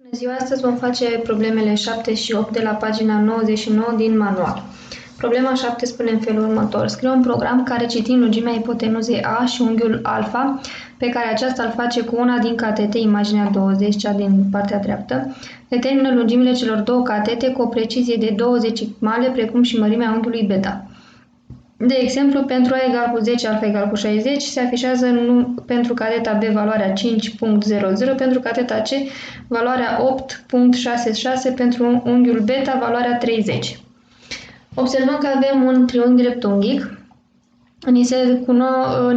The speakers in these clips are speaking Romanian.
Bună ziua! Astăzi vom face problemele 7 și 8 de la pagina 99 din manual. Problema 7 spune în felul următor. Scrie un program care, citind lungimea ipotenuzei A și unghiul alfa, pe care aceasta îl face cu una din catete, imaginea 20, cea din partea dreaptă, determină lungimile celor două catete cu o precizie de 20 male, precum și mărimea unghiului beta. De exemplu, pentru A egal cu 10, alfa egal cu 60, se afișează pentru cateta B valoarea 5.00, pentru cateta C valoarea 8.66, pentru unghiul beta valoarea 30. Observăm că avem un triunghi dreptunghic. Ni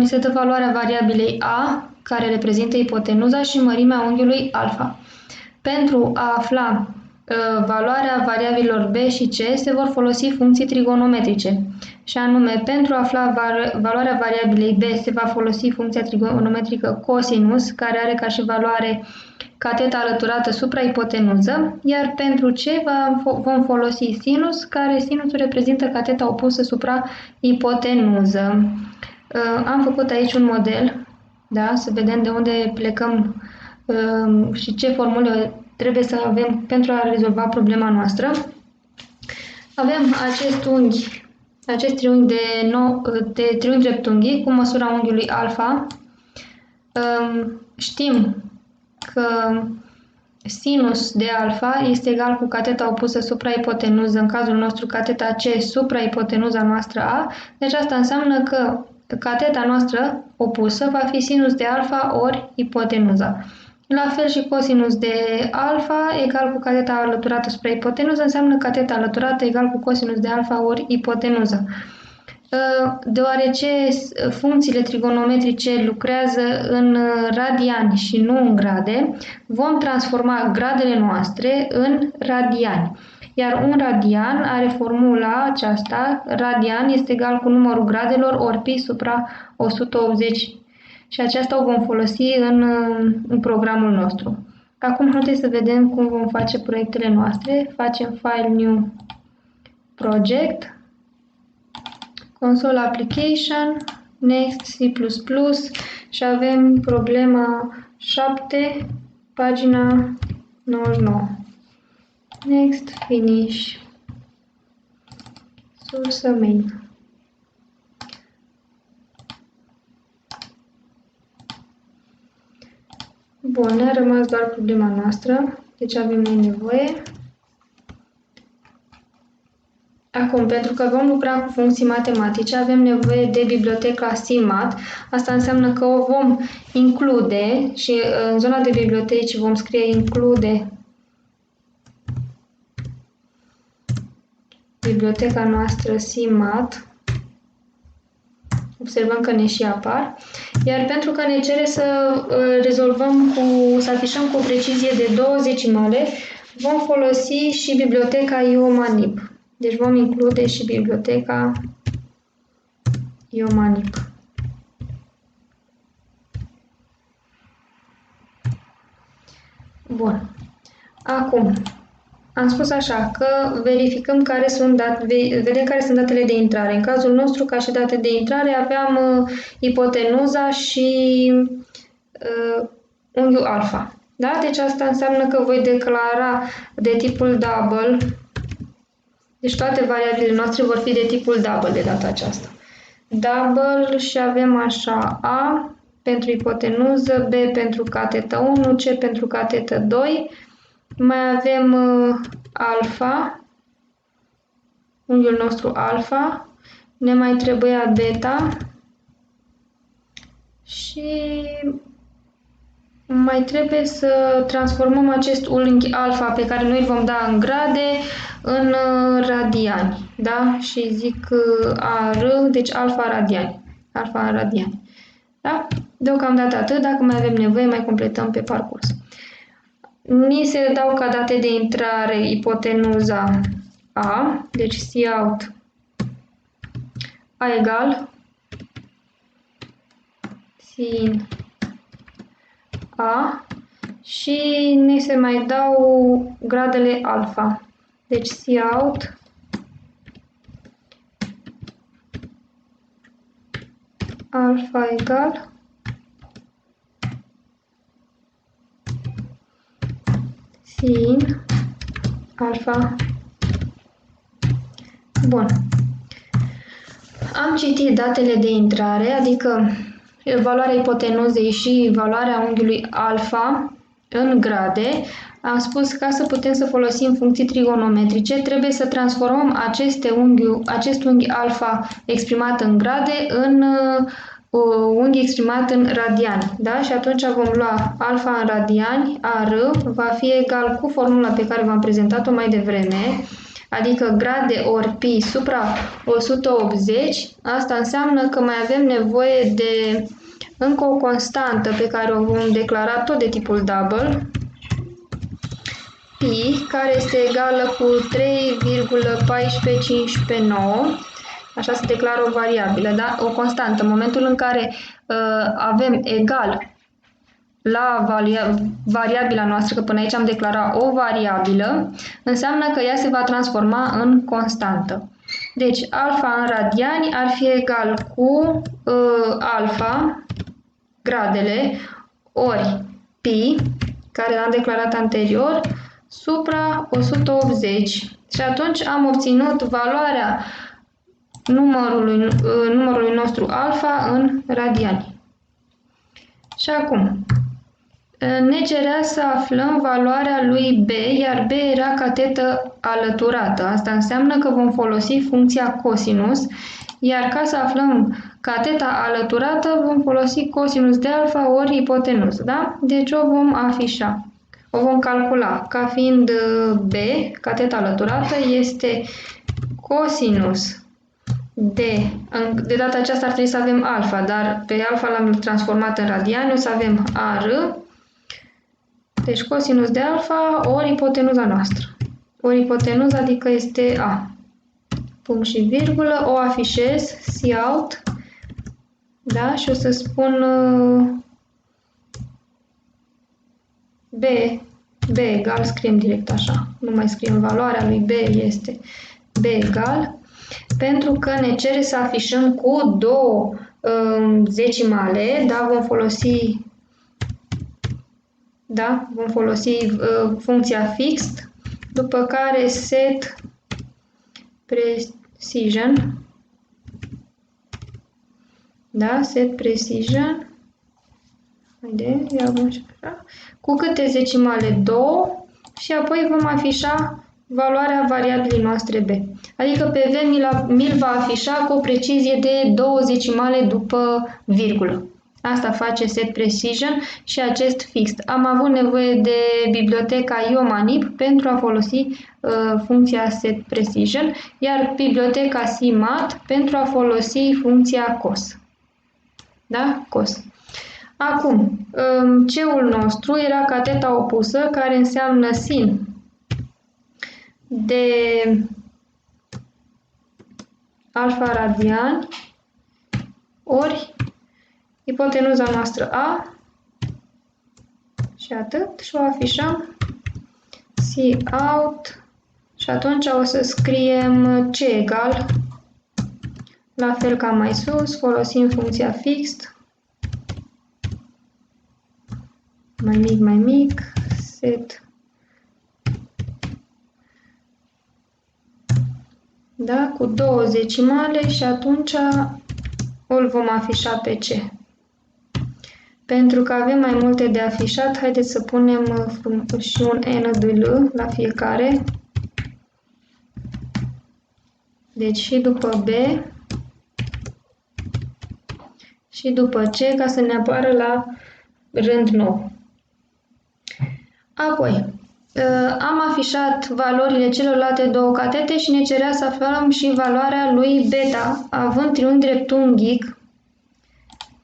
se dă valoarea variabilei A, care reprezintă ipotenuza, și mărimea unghiului alfa. Pentru a afla valoarea variabilor B și C se vor folosi funcții trigonometrice. Și anume, pentru a afla valoarea variabilei B se va folosi funcția trigonometrică cosinus, care are ca și valoare cateta alăturată supra ipotenuză, iar pentru C vom folosi sinus, care sinusul reprezintă cateta opusă supra ipotenuză. Am făcut aici un model, da? Să vedem de unde plecăm și ce formule trebuie să avem pentru a rezolva problema noastră. Avem acest triunghi de triunghi dreptunghi cu măsura unghiului alfa. Știm că sinus de alfa este egal cu cateta opusă supra ipotenuză, în cazul nostru cateta C supra ipotenuza noastră A, deci asta înseamnă că cateta noastră opusă va fi sinus de alfa ori ipotenuza. La fel și cosinus de alfa egal cu cateta alăturată supra ipotenuză înseamnă cateta alăturată egal cu cosinus de alfa ori ipotenuză. Deoarece funcțiile trigonometrice lucrează în radiani și nu în grade, vom transforma gradele noastre în radiani. Iar un radian are formula aceasta: radian este egal cu numărul gradelor ori pi supra 180. Și aceasta o vom folosi în programul nostru. Acum haideți să vedem cum vom face proiectele noastre. Facem File, New, Project, Console Application, Next, C++ și avem problema 7, pagina 99. Next, Finish, Sursă, Main. Bun, ne-a rămas doar problema noastră, deci avem nevoie. Acum, pentru că vom lucra cu funcții matematice, avem nevoie de biblioteca CMAT. Asta înseamnă că o vom include și în zona de biblioteci vom scrie include biblioteca noastră CMAT. Observăm că ne și apar. Iar pentru că ne cere să să afișăm cu o precizie de 2 decimale, vom folosi și biblioteca iomanip. Deci vom include și biblioteca iomanip. Bun. Acum, am spus așa, că vedem care sunt datele de intrare. În cazul nostru, ca și date de intrare, aveam ipotenuza și unghiul alfa. Da? Deci asta înseamnă că voi declara de tipul double. Deci toate variabilele noastre vor fi de tipul double de data aceasta. Double și avem așa A pentru ipotenuză, B pentru catetă 1, C pentru catetă 2. Mai avem alfa, unghiul nostru alfa, ne mai trebuia beta și mai trebuie să transformăm acest unghi alfa pe care noi îl vom da în grade în radiani, da? Și zic AR, deci alfa radiani, alfa radiani. Da? Deocamdată atât, dacă mai avem nevoie mai completăm pe parcurs. Ni se dau ca date de intrare ipotenuza A, deci Cout A egal sin A și ni se mai dau gradele alfa. Deci Cout alfa egal sin alfa. Bun. Am citit datele de intrare, adică valoarea ipotenuzei și valoarea unghiului alfa în grade. Am spus ca să putem să folosim funcții trigonometrice, trebuie să transformăm acest unghi alfa exprimat în grade în unghi exprimat în radiani. Da? Și atunci vom lua alfa în radiani, AR va fi egal cu formula pe care v-am prezentat-o mai devreme, adică grade ori pi supra 180. Asta înseamnă că mai avem nevoie de încă o constantă pe care o vom declara tot de tipul double, pi, care este egală cu 3,14159. Așa se declară o variabilă, da? O constantă. În momentul în care avem egal la variabila noastră, că până aici am declarat o variabilă, înseamnă că ea se va transforma în constantă. Deci, alfa în radiani ar fi egal cu alfa, gradele, ori pi, care l-am declarat anterior, supra 180. Și atunci am obținut valoarea numărului nostru alfa în radiani. Și acum, ne cerea să aflăm valoarea lui B, iar B era catetă alăturată. Asta înseamnă că vom folosi funcția cosinus, iar ca să aflăm cateta alăturată vom folosi cosinus de alfa ori ipotenuză. Da? Deci o vom afișa. O vom calcula ca fiind B, cateta alăturată, este cosinus de data aceasta ar trebui să avem alfa, dar pe alfa l-am transformat în radiani, o să avem AR, deci cosinus de alfa ori ipotenuza noastră. Ori ipotenuza, adică este A. Punct și virgulă, o afișez, cout, da, și o să spun B egal, scriem direct așa, nu mai scriem valoarea lui B, este B egal, pentru că ne cere să afișăm cu două zecimale, da, vom folosi funcția fixed, după care set precision, da, set precision, cu câte zecimale? 2, și apoi vom afișa valoarea variabilei noastre B. Adică pe V mi-l va afișa cu o precizie de 2 zecimale după virgulă. Asta face set precision și acest fixed. Am avut nevoie de biblioteca iomanip pentru a folosi funcția set precision, iar biblioteca cmat pentru a folosi funcția cos. Da? Cos. Acum, C-ul nostru era cateta opusă, care înseamnă sin de alfa radiani ori ipotenuza noastră A și atât, și o afișăm cout și atunci o să scriem C egal, la fel ca mai sus, folosim funcția fixed, mai mic, set, da, cu 2 zecimale și atunci îl vom afișa pe C. Pentru că avem mai multe de afișat, haideți să punem și un N2L la fiecare. Deci și după B și după C, ca să ne apară la rând nou. Apoi, am afișat valorile celorlalte două catete și ne cerea să aflăm și valoarea lui beta, având triunghi dreptunghic,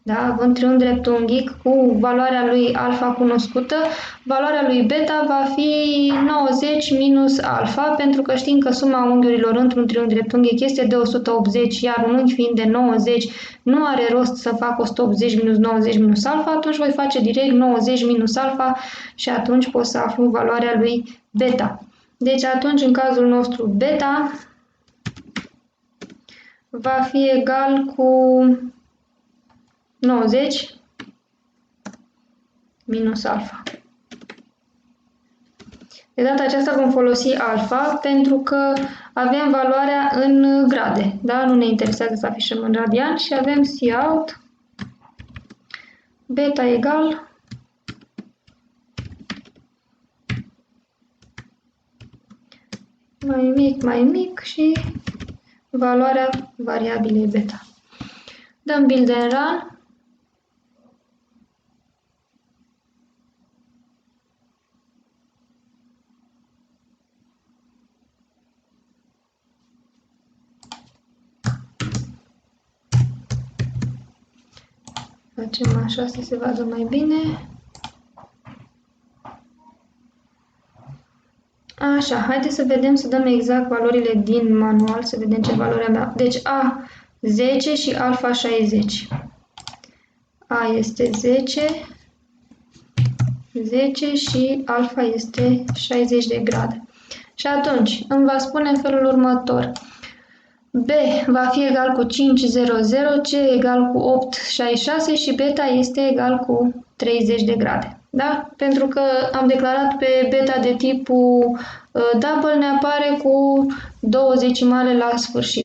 da, având triunghi dreptunghic cu valoarea lui alfa cunoscută, valoarea lui beta va fi 90 minus alfa, pentru că știm că suma unghiurilor într-un triunghi dreptunghic este de 180, iar un unghi fiind de 90 nu are rost să fac 180 minus 90 minus alfa, atunci voi face direct 90 minus alfa și atunci pot să aflu valoarea lui beta. Deci atunci, în cazul nostru, beta va fi egal cu 90 minus alfa. De data aceasta vom folosi alfa pentru că avem valoarea în grade. Da? Nu ne interesează să afișăm în radian și avem Cout beta egal mai mic și valoarea variabilei beta. Dăm build and run. Facem așa să se vadă mai bine. Așa, haideți să vedem, să dăm exact valorile din manual, să vedem ce valoare avea. Deci A 10 și alfa 60. A este 10 și alfa este 60 de grade. Și atunci îmi va spune în felul următor. B va fi egal cu 5,00, C egal cu 8,66 și beta este egal cu 30 de grade. Da? Pentru că am declarat pe beta de tipul double, ne apare cu 2 decimale la sfârșit.